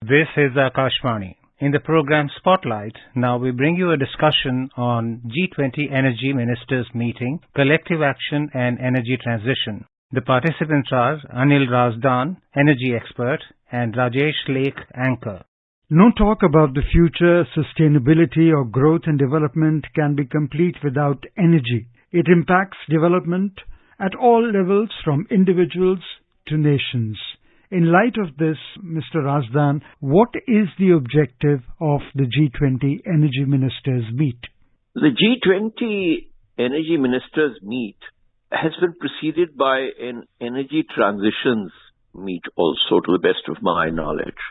This is Akashvani. In the program Spotlight, now we bring you a discussion on G20 Energy Ministers Meeting, Collective Action and Energy Transition. The participants are Anil Razdan, energy expert, and Rajesh Lake, anchor. No talk about the future, sustainability or growth and development can be complete without energy. It impacts development at all levels from individuals to nations. In light of this, Mr. Razdan, what is the objective of the G20 Energy Ministers Meet? The G20 Energy Ministers Meet has been preceded by an energy transitions meet also, to the best of my knowledge.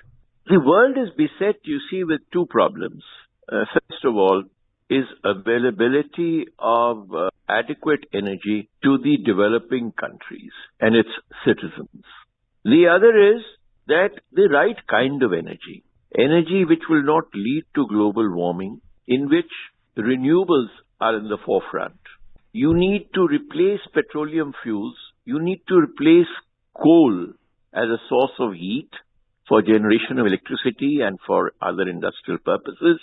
The world is beset, you see, with two problems. First of all, is availability of adequate energy to the developing countries and its citizens. The other is that the right kind of energy which will not lead to global warming, in which renewables are in the forefront. You need to replace petroleum fuels, you need to replace coal as a source of heat for generation of electricity and for other industrial purposes.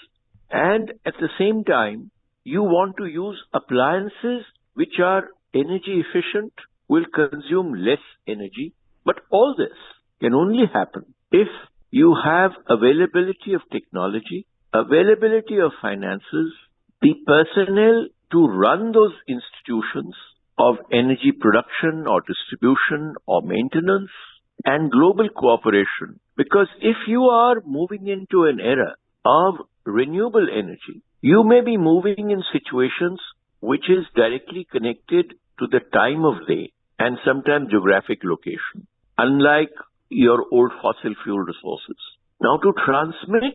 And at the same time, you want to use appliances which are energy efficient, will consume less energy. But all this can only happen if you have availability of technology, availability of finances, the personnel to run those institutions of energy production or distribution or maintenance, and global cooperation. Because if you are moving into an era of renewable energy, you may be moving in situations which is directly connected to the time of day and sometimes geographic location, unlike your old fossil fuel resources. Now, to transmit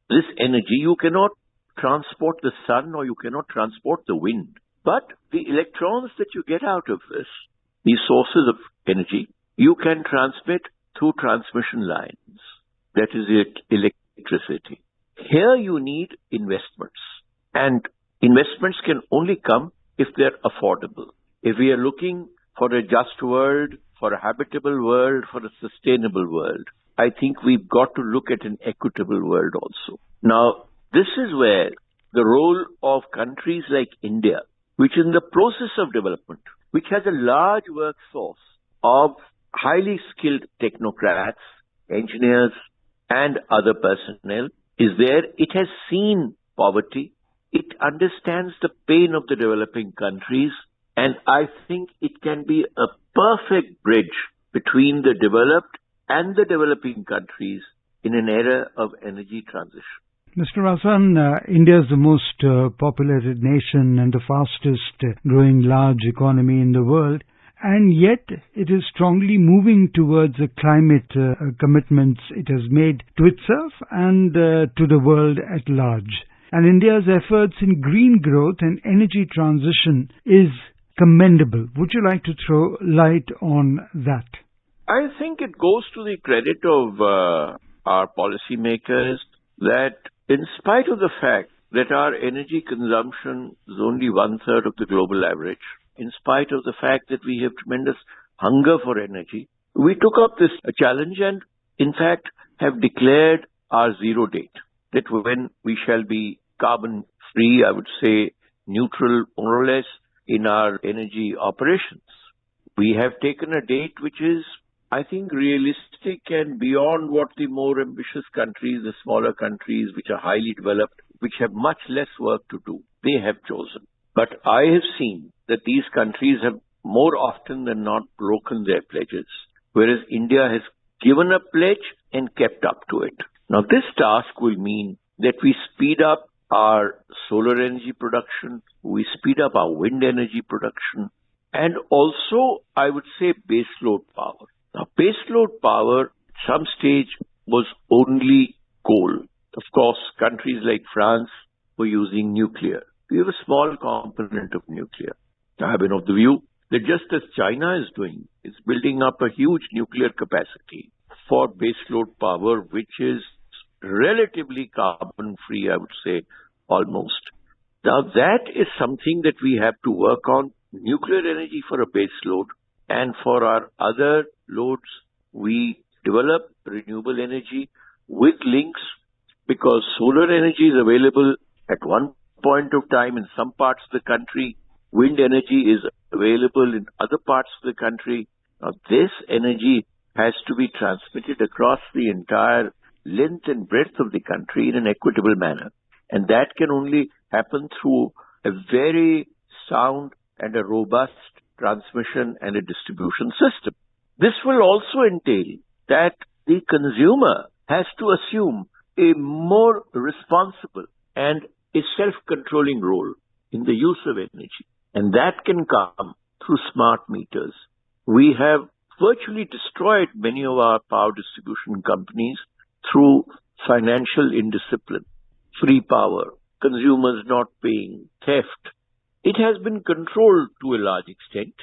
this energy, you cannot transport the sun or you cannot transport the wind. But the electrons that you get out of this, these sources of energy, you can transmit through transmission lines. That is electricity. Here you need investments. And investments can only come if they're affordable. If we are looking for a just world, for a habitable world, for a sustainable world, I think we've got to look at an equitable world also. Now, this is where the role of countries like India, which is in the process of development, which has a large workforce of highly skilled technocrats, engineers, and other personnel, is there. It has seen poverty. It understands the pain of the developing countries, and I think it can be a perfect bridge between the developed and the developing countries in an era of energy transition. Mr. Razdan, India is the most populated nation and the fastest growing large economy in the world, and yet it is strongly moving towards the climate commitments it has made to itself and to the world at large. And India's efforts in green growth and energy transition is commendable. Would you like to throw light on that? I think it goes to the credit of our policymakers that in spite of the fact that our energy consumption is only 1/3 of the global average, in spite of the fact that we have tremendous hunger for energy, we took up this challenge and in fact have declared our zero date, that when we shall be carbon free, I would say neutral more or less in our energy operations. We have taken a date which is, I think, realistic and beyond what the more ambitious countries, the smaller countries which are highly developed, which have much less work to do, they have chosen. But I have seen that these countries have more often than not broken their pledges, whereas India has given a pledge and kept up to it. Now, this task will mean that we speed up our solar energy production, we speed up our wind energy production, and also, I would say, baseload power. Now, baseload power at some stage was only coal. Of course, countries like France were using nuclear. We have a small component of nuclear. I have been of the view that just as China is doing, it's building up a huge nuclear capacity for baseload power, which is relatively carbon-free, I would say, almost. Now, that is something that we have to work on. Nuclear energy for a baseload, and for our other loads, we develop renewable energy with links, because solar energy is available at one point of time in some parts of the country. Wind energy is available in other parts of the country. Now, this energy has to be transmitted across the entire length and breadth of the country in an equitable manner. And that can only happen through a very sound and a robust transmission and a distribution system. This will also entail that the consumer has to assume a more responsible and a self-controlling role in the use of energy. And that can come through smart meters. We have virtually destroyed many of our power distribution companies through financial indiscipline, free power, consumers not paying, theft. It has been controlled to a large extent,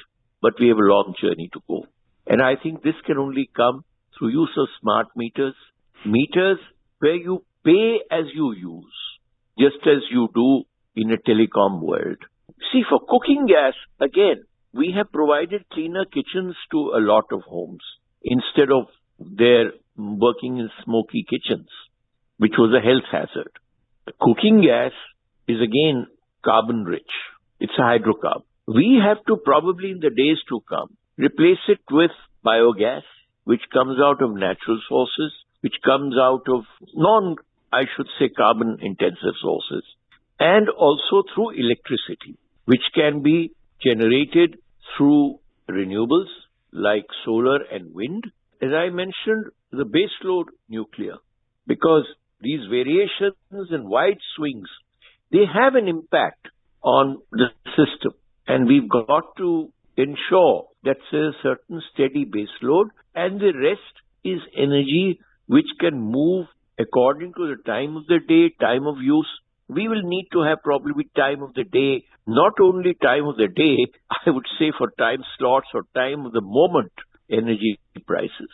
but we have a long journey to go. And I think this can only come through use of smart meters, meters where you pay as you use, just as you do in a telecom world. See, for cooking gas, again, we have provided cleaner kitchens to a lot of homes instead of their working in smoky kitchens, which was a health hazard. Cooking gas is again carbon rich. It's a hydrocarbon. We have to probably in the days to come replace it with biogas, which comes out of natural sources, which comes out of carbon intensive sources, and also through electricity, which can be generated through renewables like solar and wind. As I mentioned, the baseload nuclear, because these variations and wide swings, they have an impact on the system. And we've got to ensure that there's a certain steady baseload, and the rest is energy which can move according to the time of the day, time of use. We will need to have probably time of the day, not only time of the day, I would say for time slots or time of the moment energy prices.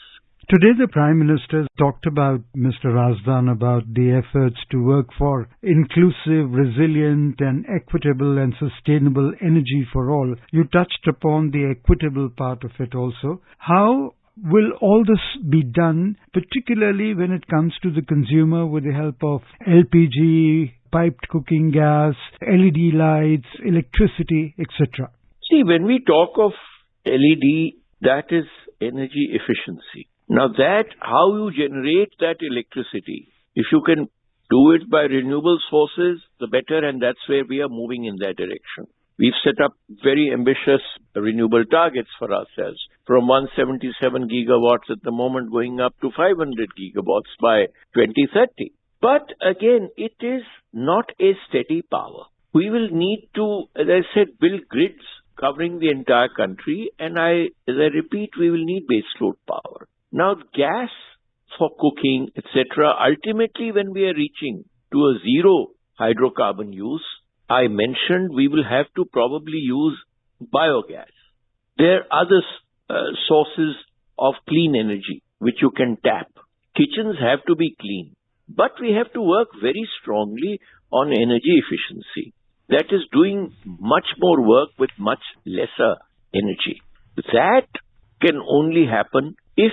Today the Prime Minister talked about, Mr. Razdan, about the efforts to work for inclusive, resilient and equitable and sustainable energy for all. You touched upon the equitable part of it also. How will all this be done, particularly when it comes to the consumer, with the help of LPG, piped cooking gas, LED lights, electricity, etc.? See, when we talk of LED, that is energy efficiency. Now that, how you generate that electricity, if you can do it by renewable sources, the better, and that's where we are moving in that direction. We've set up very ambitious renewable targets for ourselves, from 177 gigawatts at the moment going up to 500 gigawatts by 2030. But again, it is not a steady power. We will need to, as I said, build grids covering the entire country, and as I repeat, we will need baseload power. Now, gas for cooking, etc., ultimately when we are reaching to a zero hydrocarbon use, I mentioned we will have to probably use biogas. There are other sources of clean energy which you can tap. Kitchens have to be clean, but we have to work very strongly on energy efficiency. That is doing much more work with much lesser energy. That can only happen if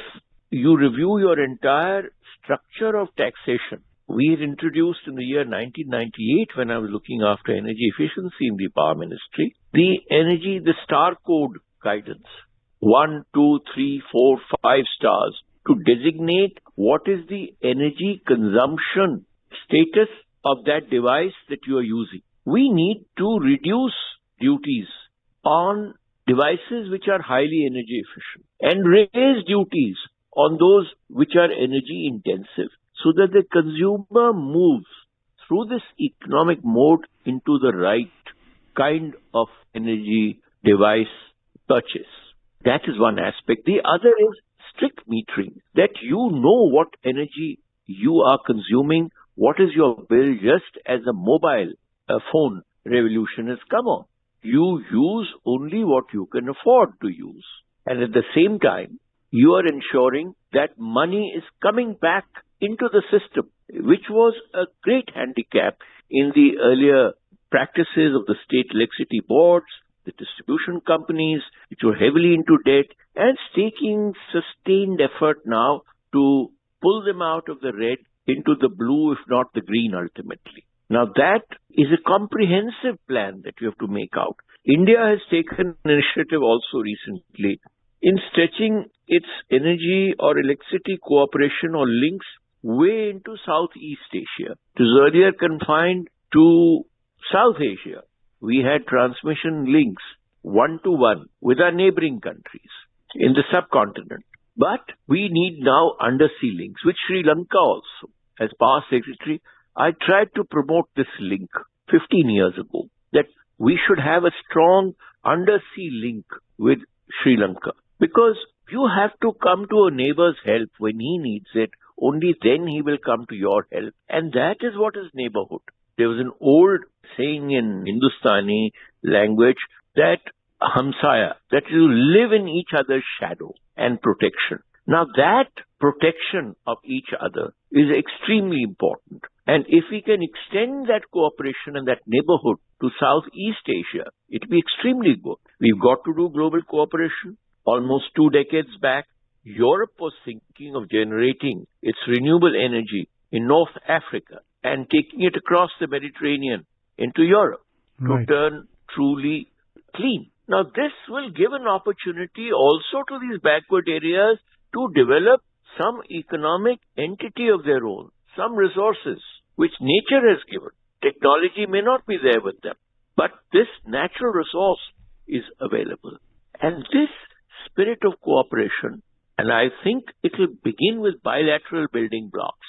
you review your entire structure of taxation. We had introduced in the year 1998, when I was looking after energy efficiency in the Power Ministry, the star code guidance, 1, 2, 3, 4, 5 stars, to designate what is the energy consumption status of that device that you are using. We need to reduce duties on devices which are highly energy efficient and raise duties on those which are energy intensive, so that the consumer moves through this economic mode into the right kind of energy device purchase. That is one aspect. The other is strict metering, that you know what energy you are consuming, what is your bill, just as a mobile phone revolution has come on. You use only what you can afford to use. And at the same time, you are ensuring that money is coming back into the system, which was a great handicap in the earlier practices of the state electricity boards, the distribution companies, which were heavily into debt, and taking sustained effort now to pull them out of the red into the blue, if not the green ultimately. Now that is a comprehensive plan that you have to make out. India has taken an initiative also recently in stretching its energy or electricity cooperation or links way into Southeast Asia. It was earlier confined to South Asia. We had transmission links one-to-one with our neighboring countries in the subcontinent. But we need now undersea links, with Sri Lanka also. As Power Secretary, I tried to promote this link 15 years ago, that we should have a strong undersea link with Sri Lanka. Because you have to come to a neighbor's help when he needs it. Only then he will come to your help. And that is what is neighborhood. There was an old saying in Hindustani language that hamsaya, that you live in each other's shadow and protection. Now that protection of each other is extremely important. And if we can extend that cooperation and that neighborhood to Southeast Asia, it will be extremely good. We've got to do global cooperation. Almost 2 decades back, Europe was thinking of generating its renewable energy in North Africa and taking it across the Mediterranean into Europe to turn truly clean. Now, this will give an opportunity also to these backward areas to develop some economic entity of their own, some resources which nature has given. Technology may not be there with them, but this natural resource is available. And this spirit of cooperation, and I think it will begin with bilateral building blocks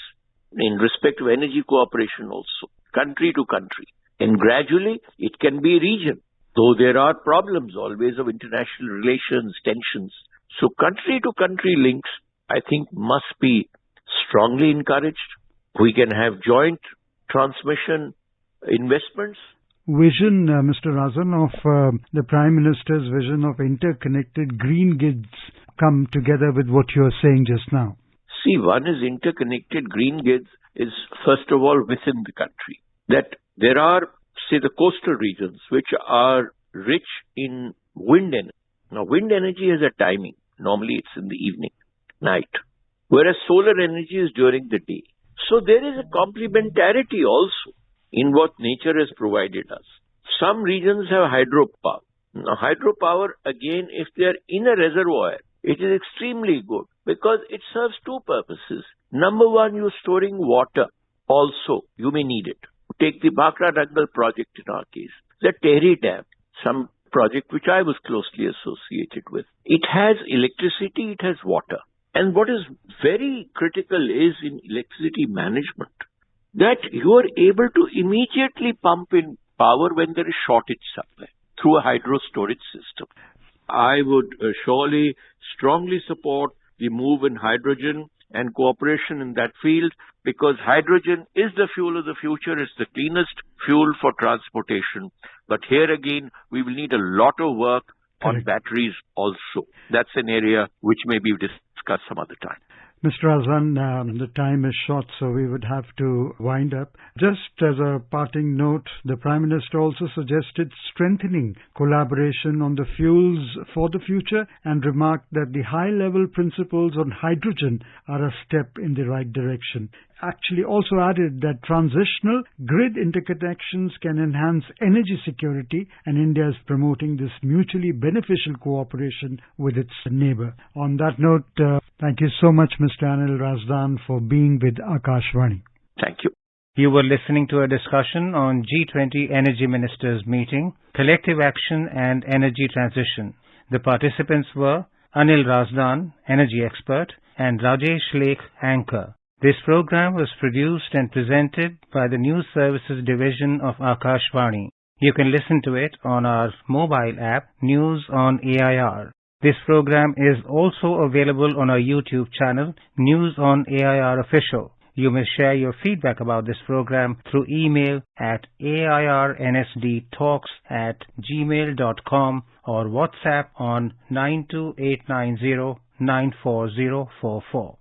in respect of energy cooperation also, country to country. And gradually, it can be a region, though there are problems always of international relations, tensions. So country to country links, I think, must be strongly encouraged. We can have joint transmission investments. Vision, Mr. Razdan, of the Prime Minister's vision of interconnected green grids come together with what you are saying just now? See, one is interconnected green grids is first of all within the country. That there are, say, the coastal regions which are rich in wind energy. Now, wind energy has a timing. Normally, it's in the evening, night. Whereas solar energy is during the day. So there is a complementarity also in what nature has provided us. Some regions have hydropower. Now, hydropower, again, if they are in a reservoir, it is extremely good because it serves 2 purposes. Number one, you're storing water. Also, you may need it. Take the Bhakra Dangal project in our case. The Tehri Dam, some project which I was closely associated with. It has electricity, it has water. And what is very critical is in electricity management, that you are able to immediately pump in power when there is shortage somewhere through a hydro storage system. I would surely strongly support the move in hydrogen and cooperation in that field, because hydrogen is the fuel of the future. It's the cleanest fuel for transportation. But here again, we will need a lot of work on batteries also. That's an area which may be discussed some other time. Mr. Razdan, the time is short, so we would have to wind up. Just as a parting note, the Prime Minister also suggested strengthening collaboration on the fuels for the future and remarked that the high-level principles on hydrogen are a step in the right direction. Actually also added that transitional grid interconnections can enhance energy security, and India is promoting this mutually beneficial cooperation with its neighbor. On that note, thank you so much, Mr. Anil Razdan, for being with Akashvani. Thank you. You were listening to a discussion on G20 Energy Ministers Meeting, Collective Action and Energy Transition. The participants were Anil Razdan, Energy Expert, and Rajesh Lake, Anchor. This program was produced and presented by the News Services Division of Akashvani. You can listen to it on our mobile app, News on AIR. This program is also available on our YouTube channel, News on AIR Official. You may share your feedback about this program through email at airnsdtalks@gmail.com or WhatsApp on 92890 94044.